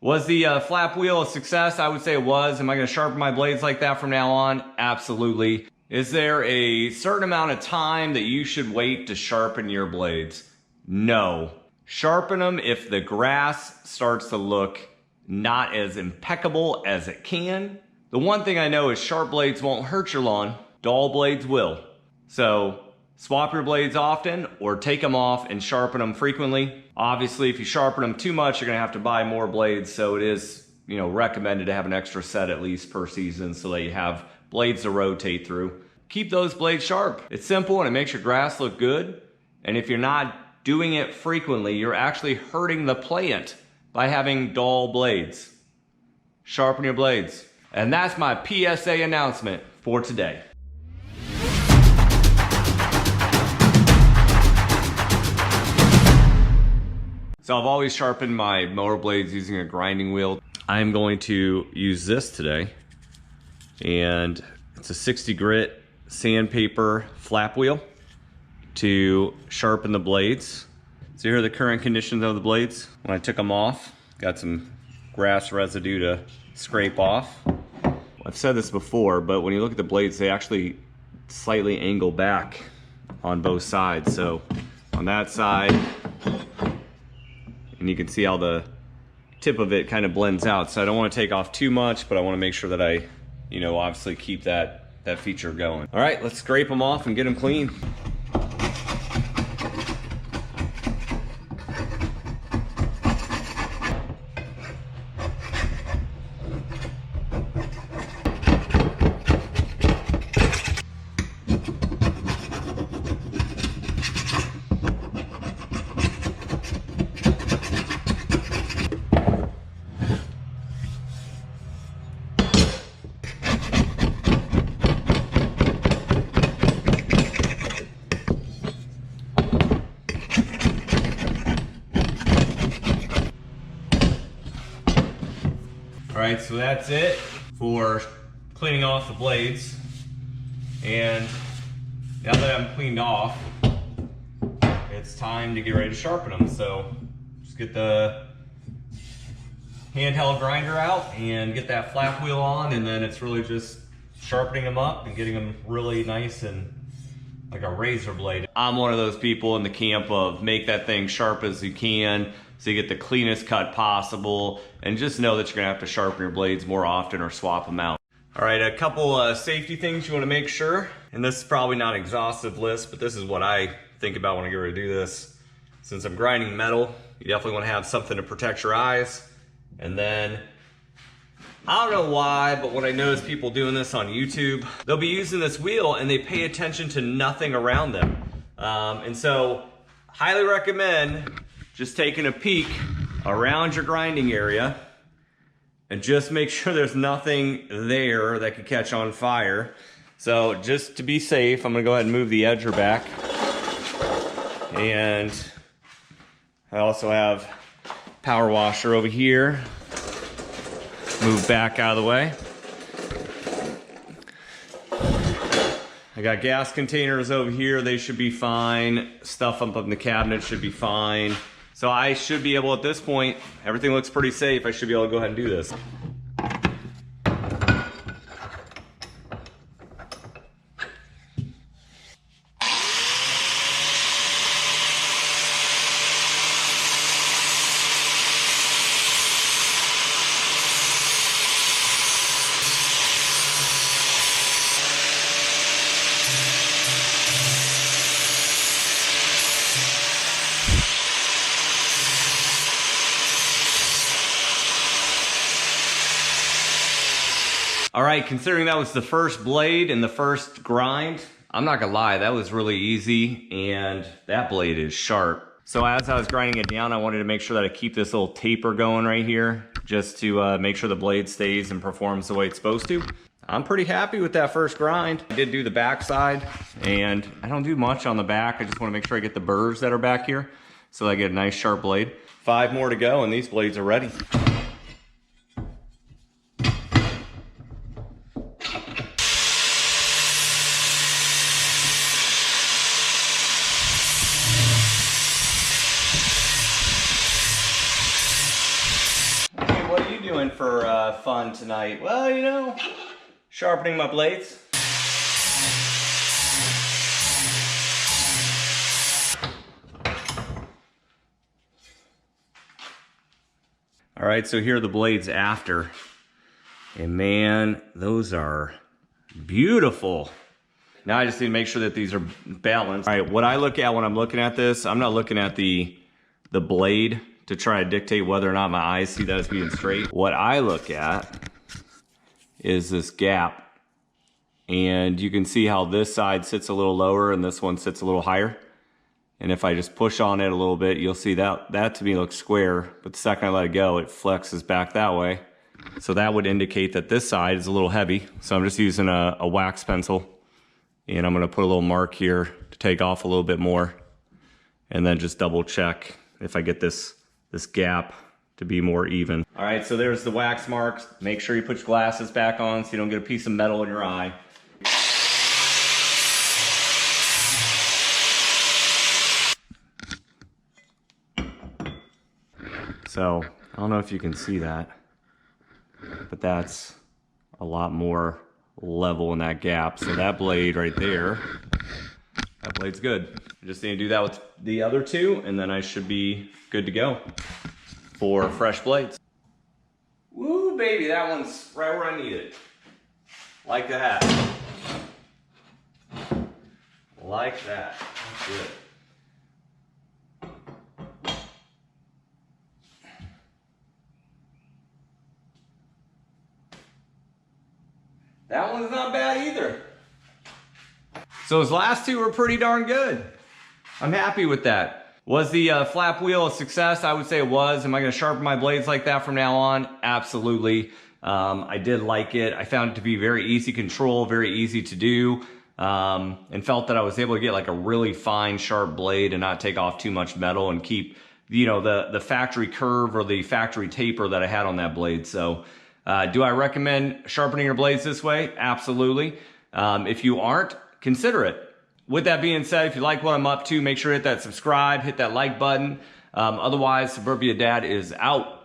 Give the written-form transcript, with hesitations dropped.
Was the flap wheel a success? I would say it was. Am I going to sharpen my blades like that from now on? Absolutely. Is there a certain amount of time that you should wait to sharpen your blades? No. Sharpen them if the grass starts to look not as impeccable as it can. The one thing I know is sharp blades won't hurt your lawn. Dull blades will. So swap your blades often or take them off and sharpen them frequently. Obviously, if you sharpen them too much, you're gonna have to buy more blades. So it is, recommended to have an extra set at least per season so that you have blades to rotate through. Keep those blades sharp. It's simple and it makes your grass look good. And if you're not doing it frequently, you're actually hurting the plant by having dull blades. Sharpen your blades. And that's my PSA announcement for today. So I've always sharpened my mower blades using a grinding wheel. I'm going to use this today. And it's a 60 grit sandpaper flap wheel to sharpen the blades. So here are the current conditions of the blades. When I took them off, got some grass residue to scrape off. I've said this before, but when you look at the blades, they actually slightly angle back on both sides. So on that side, and you can see how the tip of it kind of blends out. So I don't want to take off too much, but I want to make sure that I, obviously keep that feature going. All right, let's scrape them off and get them clean. All right, so that's it for cleaning off the blades. And now that I'm cleaned off, it's time to get ready to sharpen them. So just get the handheld grinder out and get that flap wheel on, and then it's really just sharpening them up and getting them really nice and like a razor blade. I'm one of those people in the camp of make that thing sharp as you can so you get the cleanest cut possible, and just know that you're gonna have to sharpen your blades more often or swap them out. All right, a couple safety things you wanna make sure, and this is probably not an exhaustive list, but this is what I think about when I get ready to do this. Since I'm grinding metal, you definitely wanna have something to protect your eyes. And then, I don't know why, but when I notice people doing this on YouTube, they'll be using this wheel and they pay attention to nothing around them. And so, highly recommend just taking a peek around your grinding area and just make sure there's nothing there that could catch on fire. So just to be safe, I'm gonna go ahead and move the edger back. And I also have power washer over here. Move back out of the way. I got gas containers over here. They should be fine. Stuff up in the cabinet should be fine. So I should be able, at this point, everything looks pretty safe. I should be able to go ahead and do this. All right, considering that was the first blade and the first grind, I'm not gonna lie, that was really easy, and that blade is sharp. So as I was grinding it down, I wanted to make sure that I keep this little taper going right here, just to make sure the blade stays and performs the way it's supposed to. I'm pretty happy with that first grind. I did do the back side, and I don't do much on the back. I just wanna make sure I get the burrs that are back here, so I get a nice sharp blade. 5 more to go, and these blades are ready. doing for fun tonight? Well, you know, sharpening my blades. All right, so here are the blades after. And man, those are beautiful. Now I just need to make sure that these are balanced. All right, what I look at when I'm looking at this, I'm not looking at the blade to try to dictate whether or not my eyes see that as being straight. What I look at is this gap. And you can see how this side sits a little lower and this one sits a little higher. And if I just push on it a little bit, you'll see that to me looks square, but the second I let it go, it flexes back that way. So that would indicate that this side is a little heavy. So I'm just using a wax pencil, and I'm gonna put a little mark here to take off a little bit more, and then just double check if I get this gap to be more even. All right, so there's the wax marks. Make sure you put your glasses back on so you don't get a piece of metal in your eye. So, I don't know if you can see that, but that's a lot more level in that gap. So that blade right there, that blade's good. I just need to do that with the other two, and then I should be good to go for fresh blades. Woo, baby, that one's right where I need it. Like that. Like that. That's good. That one's not bad either. So those last two were pretty darn good. I'm happy with that. Was the flap wheel a success? I would say it was. Am I gonna sharpen my blades like that from now on? Absolutely. I did like it. I found it to be very easy control, very easy to do, and felt that I was able to get like a really fine, sharp blade and not take off too much metal and keep, you know, the factory curve or the factory taper that I had on that blade. So do I recommend sharpening your blades this way? Absolutely. If you aren't, consider it. With that being said, if you like what I'm up to, make sure to hit that subscribe, hit that like button. Otherwise, Suburbia Dad is out.